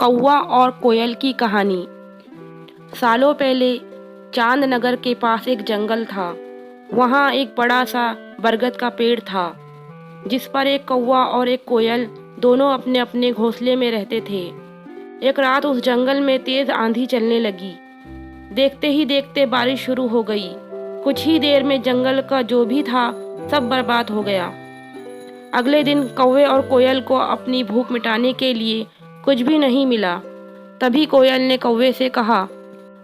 कौवा और कोयल की कहानी। सालों पहले चांदनगर के पास एक जंगल था। वहाँ एक बड़ा सा बरगद का पेड़ था, जिस पर एक कौवा और एक कोयल दोनों अपने अपने घोंसले में रहते थे। एक रात उस जंगल में तेज आंधी चलने लगी। देखते ही देखते बारिश शुरू हो गई। कुछ ही देर में जंगल का जो भी था सब बर्बाद हो गया। अगले दिन कौवे और कोयल को अपनी भूख मिटाने के लिए कुछ भी नहीं मिला। तभी कोयल ने कौवे से कहा,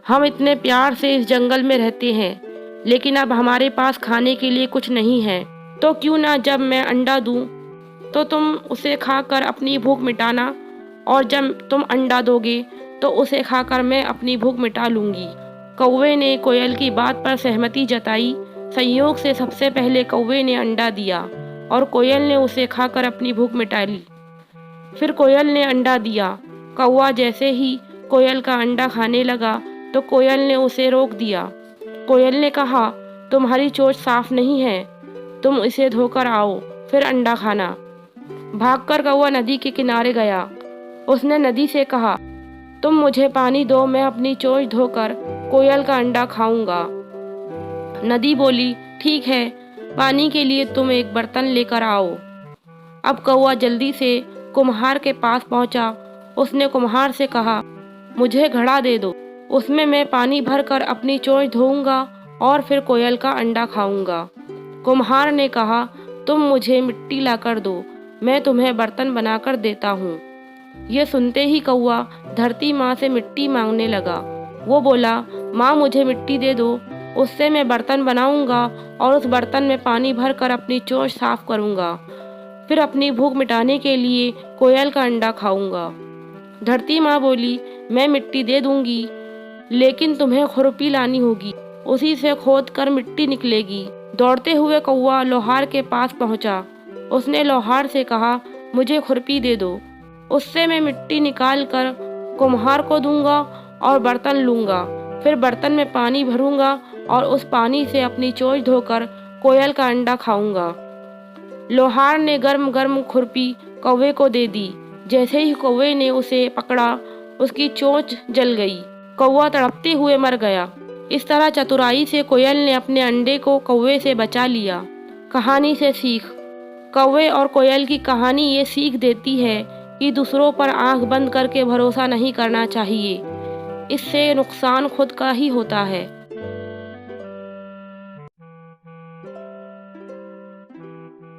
हम इतने प्यार से इस जंगल में रहते हैं, लेकिन अब हमारे पास खाने के लिए कुछ नहीं है। तो क्यों ना जब मैं अंडा दूं तो तुम उसे खाकर अपनी भूख मिटाना, और जब तुम अंडा दोगे तो उसे खाकर मैं अपनी भूख मिटा लूंगी। कौवे ने कोयल की बात पर सहमति जताई। संयोग से सबसे पहले कौवे ने अंडा दिया और कोयल ने उसे खाकर अपनी भूख मिटा ली। फिर कोयल ने अंडा दिया। कौवा जैसे ही कोयल का अंडा खाने लगा तो कोयल ने उसे रोक दिया। कोयल ने कहा, तुम्हारी चोंच साफ नहीं है, तुम इसे धोकर आओ, फिर अंडा खाना। भागकर कौवा नदी के किनारे गया। उसने नदी से कहा, तुम मुझे पानी दो, मैं अपनी चोंच धोकर कोयल का अंडा खाऊंगा। नदी बोली, ठीक है, पानी के लिए तुम एक बर्तन लेकर आओ। अब कौवा जल्दी से कुम्हार के पास पहुंचा। उसने कुम्हार से कहा, मुझे घड़ा दे दो, उसमें मैं पानी भरकर अपनी चोंच धोऊंगा और फिर कोयल का अंडा खाऊंगा। कुम्हार ने कहा, तुम मुझे मिट्टी लाकर दो, मैं तुम्हें बर्तन बनाकर देता हूँ। ये सुनते ही कौवा धरती माँ से मिट्टी मांगने लगा। वो बोला, माँ मुझे मिट्टी दे दो, उससे मैं बर्तन बनाऊंगा और उस बर्तन में पानी भरकर अपनी चोंच साफ करूंगा, फिर अपनी भूख मिटाने के लिए कोयल का अंडा खाऊंगा। धरती माँ बोली, मैं मिट्टी दे दूंगी, लेकिन तुम्हें खुरपी लानी होगी, उसी से खोद कर मिट्टी निकलेगी। दौड़ते हुए कौवा लोहार के पास पहुंचा। उसने लोहार से कहा, मुझे खुरपी दे दो, उससे मैं मिट्टी निकाल कर कुम्हार को दूंगा और बर्तन लूंगा, फिर बर्तन में पानी भरूंगा और उस पानी से अपनी चोंच धोकर कोयल का अंडा खाऊंगा। लोहार ने गर्म गर्म खुरपी कौवे को दे दी। जैसे ही कौवे ने उसे पकड़ा, उसकी चोंच जल गई। कौवा तड़पते हुए मर गया। इस तरह चतुराई से कोयल ने अपने अंडे को कौवे से बचा लिया। कहानी से सीख। कौवे और कोयल की कहानी ये सीख देती है कि दूसरों पर आंख बंद करके भरोसा नहीं करना चाहिए। इससे नुकसान खुद का ही होता है।